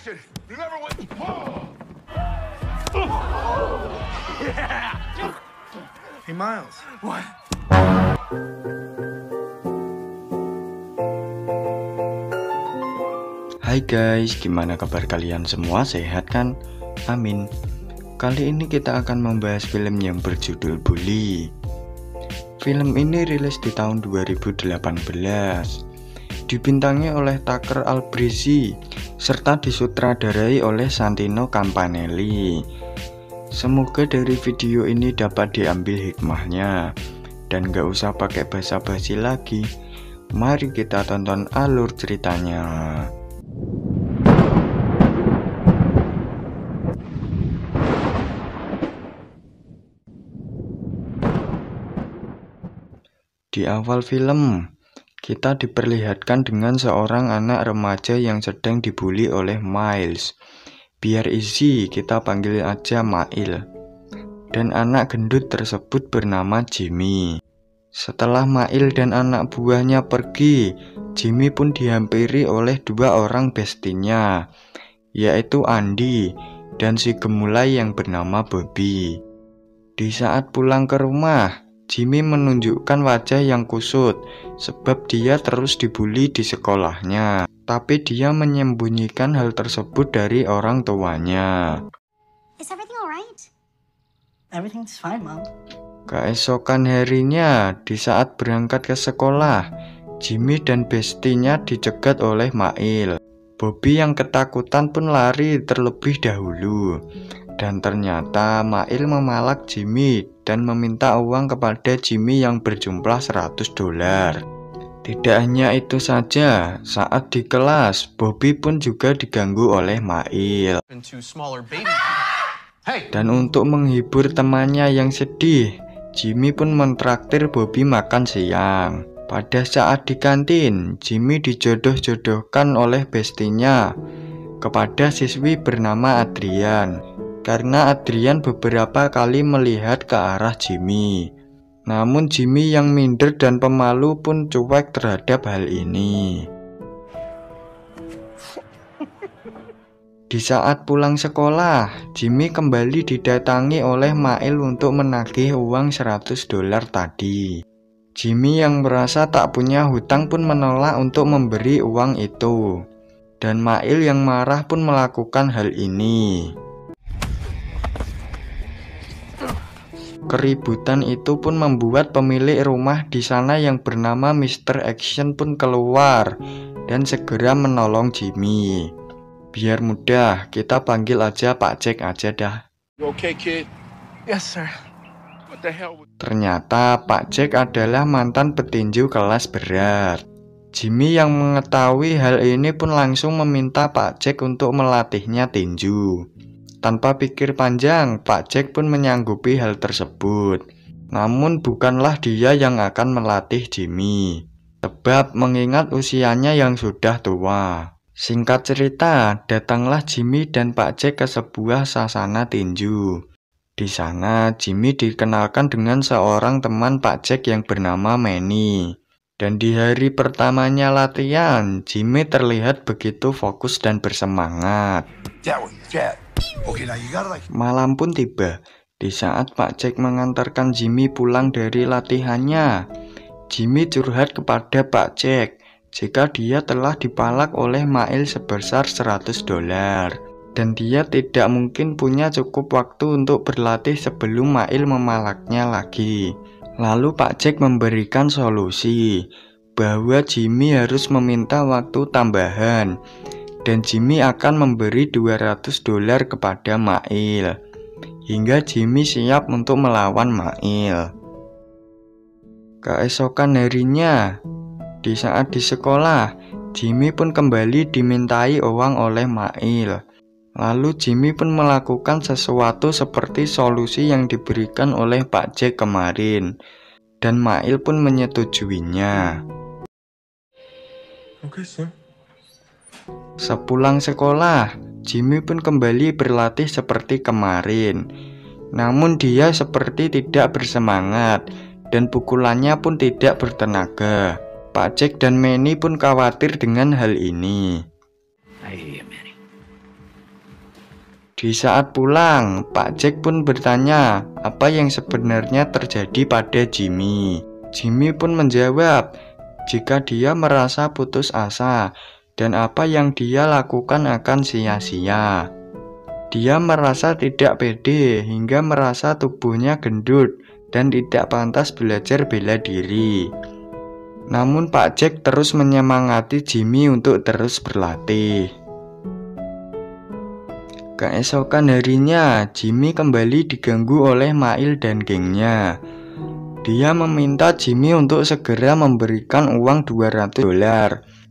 Hey Miles. What? Hai guys, gimana kabar kalian semua? Sehat kan? Amin. Kali ini kita akan membahas film yang berjudul Bully. Film ini rilis di tahun 2018. Dibintangi oleh Tucker Albrezzi serta disutradarai oleh Santino Campanelli. Semoga dari video ini dapat diambil hikmahnya dan gak usah pakai basa-basi lagi. Mari kita tonton alur ceritanya. Di awal film, kita diperlihatkan dengan seorang anak remaja yang sedang dibully oleh Miles. Biar easy, kita panggil aja Mail. Dan anak gendut tersebut bernama Jimmy. Setelah Mail dan anak buahnya pergi, Jimmy pun dihampiri oleh dua orang bestinya, yaitu Andy dan si gemulai yang bernama Bobby. Di saat pulang ke rumah, Jimmy menunjukkan wajah yang kusut sebab dia terus dibully di sekolahnya, tapi dia menyembunyikan hal tersebut dari orang tuanya. Is everything alright? Everything's fine, Mom. Keesokan harinya, di saat berangkat ke sekolah, Jimmy dan bestinya dicegat oleh Mail. Bobby yang ketakutan pun lari terlebih dahulu. Dan ternyata Mail memalak Jimmy dan meminta uang kepada Jimmy yang berjumlah $100. Tidak hanya itu saja, saat di kelas, Bobby pun juga diganggu oleh Mail. Dan untuk menghibur temannya yang sedih, Jimmy pun mentraktir Bobby makan siang. Pada saat di kantin, Jimmy dijodoh-jodohkan oleh bestinya kepada siswi bernama Adrian. Karena Adrian beberapa kali melihat ke arah Jimmy. Namun Jimmy yang minder dan pemalu pun cuek terhadap hal ini. Di saat pulang sekolah, Jimmy kembali didatangi oleh Mail untuk menagih uang $100 tadi. Jimmy yang merasa tak punya hutang pun menolak untuk memberi uang itu. Dan Mail yang marah pun melakukan hal ini. Keributan itu pun membuat pemilik rumah di sana yang bernama Mr. Action pun keluar dan segera menolong Jimmy. Biar mudah, kita panggil aja Pak Jack aja dah. You okay, kid? Yes, sir. What the hell? Ternyata Pak Jack adalah mantan petinju kelas berat. Jimmy yang mengetahui hal ini pun langsung meminta Pak Jack untuk melatihnya tinju. Tanpa pikir panjang, Pak Jack pun menyanggupi hal tersebut. Namun bukanlah dia yang akan melatih Jimmy, sebab mengingat usianya yang sudah tua. Singkat cerita, datanglah Jimmy dan Pak Jack ke sebuah sasana tinju. Di sana, Jimmy dikenalkan dengan seorang teman Pak Jack yang bernama Manny. Dan di hari pertamanya latihan, Jimmy terlihat begitu fokus dan bersemangat. Malam pun tiba. Di saat Pak Jack mengantarkan Jimmy pulang dari latihannya, Jimmy curhat kepada Pak Jack jika dia telah dipalak oleh Mail sebesar $100 dan dia tidak mungkin punya cukup waktu untuk berlatih sebelum Mail memalaknya lagi. Lalu Pak Jack memberikan solusi bahwa Jimmy harus meminta waktu tambahan dan Jimmy akan memberi $200 kepada Mail hingga Jimmy siap untuk melawan Mail. Keesokan harinya, di saat di sekolah, Jimmy pun kembali dimintai uang oleh Mail. Lalu Jimmy pun melakukan sesuatu seperti solusi yang diberikan oleh Pak Jack kemarin, dan Mail pun menyetujuinya. Okay, sir. Sepulang sekolah, Jimmy pun kembali berlatih seperti kemarin. Namun dia seperti tidak bersemangat dan pukulannya pun tidak bertenaga. Pak Jack dan Manny pun khawatir dengan hal ini. I hear you, Manny. Di saat pulang, Pak Jack pun bertanya apa yang sebenarnya terjadi pada Jimmy. Jimmy pun menjawab jika dia merasa putus asa dan apa yang dia lakukan akan sia-sia. Dia merasa tidak pede hingga merasa tubuhnya gendut dan tidak pantas belajar bela diri. Namun Pak Jack terus menyemangati Jimmy untuk terus berlatih. Keesokan harinya, Jimmy kembali diganggu oleh Mail dan gengnya. Dia meminta Jimmy untuk segera memberikan uang $200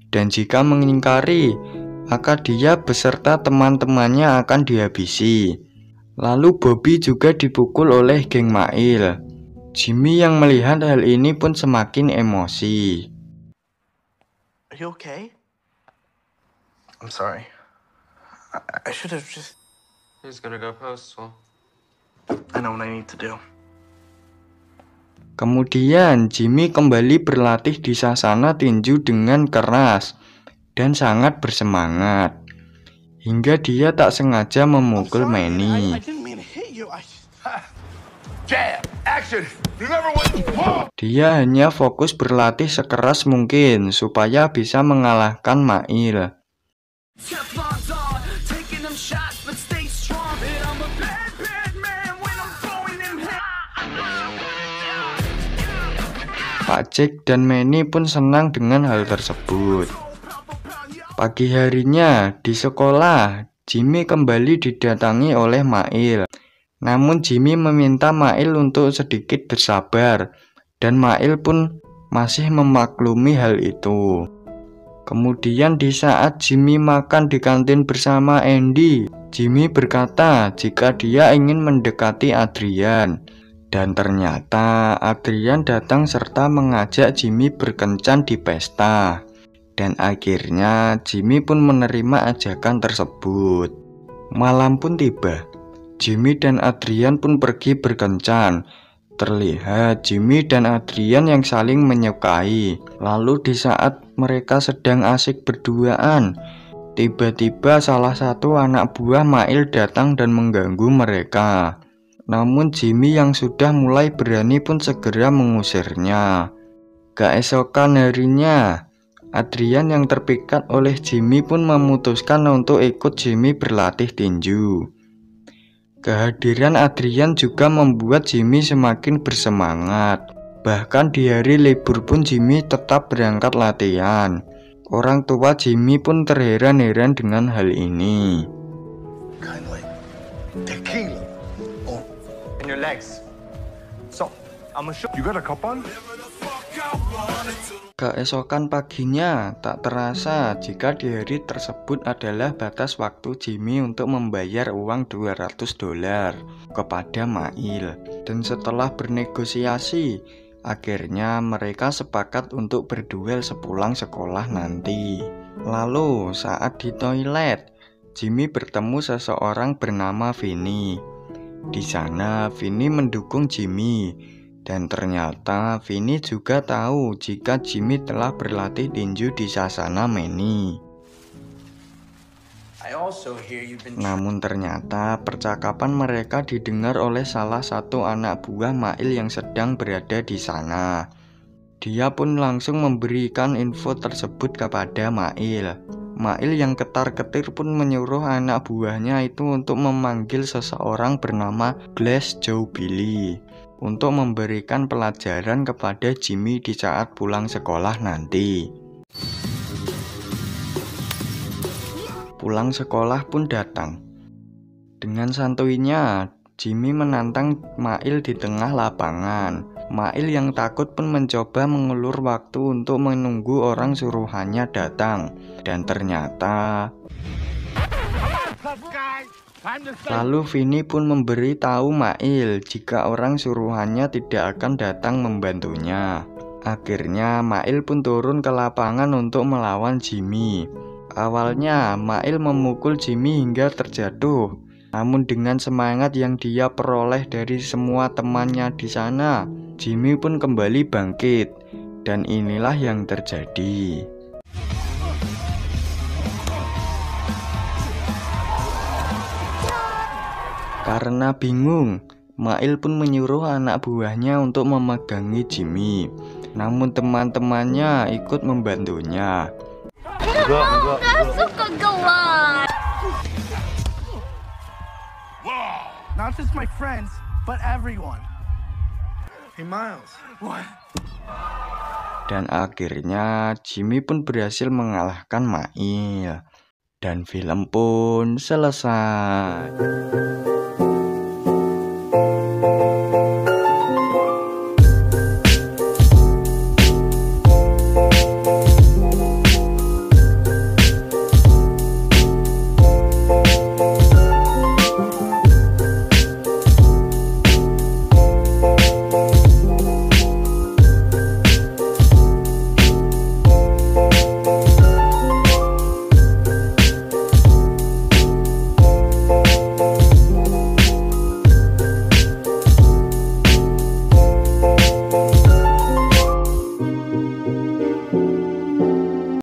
dan jika mengingkari, maka dia beserta teman-temannya akan dihabisi. Lalu Bobby juga dipukul oleh geng Mail. Jimmy yang melihat hal ini pun semakin emosi. Are you okay? I'm sorry. I should have just... He's gonna go postal. I know what I need to do. Kemudian Jimmy kembali berlatih di sasana tinju dengan keras dan sangat bersemangat. Hingga dia tak sengaja memukul Manny. I didn't mean to hit you. Jab, action. Remember what? Dia hanya fokus berlatih sekeras mungkin supaya bisa mengalahkan Mail. Pak Jack dan Manny pun senang dengan hal tersebut. Pagi harinya di sekolah, Jimmy kembali didatangi oleh Mail. Namun Jimmy meminta Mail untuk sedikit bersabar dan Mail pun masih memaklumi hal itu. Kemudian di saat Jimmy makan di kantin bersama Andy, Jimmy berkata jika dia ingin mendekati Adrian. Dan ternyata Adrian datang serta mengajak Jimmy berkencan di pesta. Dan akhirnya Jimmy pun menerima ajakan tersebut. Malam pun tiba. Jimmy dan Adrian pun pergi berkencan. Terlihat Jimmy dan Adrian yang saling menyukai. Lalu di saat mereka sedang asik berduaan, tiba-tiba salah satu anak buah Mail datang dan mengganggu mereka. Namun Jimmy yang sudah mulai berani pun segera mengusirnya. Keesokan harinya, Adrian yang terpikat oleh Jimmy pun memutuskan untuk ikut Jimmy berlatih tinju. Kehadiran Adrian juga membuat Jimmy semakin bersemangat. Bahkan di hari libur pun Jimmy tetap berangkat latihan. Orang tua Jimmy pun terheran-heran dengan hal ini. Kind of like tequila. In your legs. So, I'm gonna show you. got a cup on? Keesokan paginya, tak terasa jika di hari tersebut adalah batas waktu Jimmy untuk membayar uang $200 kepada Mail. Dan setelah bernegosiasi, akhirnya mereka sepakat untuk berduel sepulang sekolah nanti. Lalu saat di toilet, Jimmy bertemu seseorang bernama Vinny. Di sana Vinny mendukung Jimmy. Dan ternyata Vinny juga tahu jika Jimmy telah berlatih tinju di sasana Manny. Namun ternyata percakapan mereka didengar oleh salah satu anak buah Mail yang sedang berada di sana. Dia pun langsung memberikan info tersebut kepada Mail. Mail yang ketar-ketir pun menyuruh anak buahnya itu untuk memanggil seseorang bernama Glass Joe Billy untuk memberikan pelajaran kepada Jimmy di saat pulang sekolah nanti. Pulang sekolah pun datang. Dengan santuinya, Jimmy menantang Mail di tengah lapangan. Mail yang takut pun mencoba mengulur waktu untuk menunggu orang suruhannya datang. Dan ternyata lalu Vinny pun memberi tahu Mail jika orang suruhannya tidak akan datang membantunya. Akhirnya Mail pun turun ke lapangan untuk melawan Jimmy. Awalnya Mail memukul Jimmy hingga terjatuh. Namun dengan semangat yang dia peroleh dari semua temannya di sana, Jimmy pun kembali bangkit. Dan inilah yang terjadi. Karena bingung, Mail pun menyuruh anak buahnya untuk memegangi Jimmy. Namun teman-temannya ikut membantunya. Nggak suka gelap. Not just my friends, but everyone. Hey, Miles. What? Dan akhirnya Jimmy pun berhasil mengalahkan Mail. Dan film pun selesai.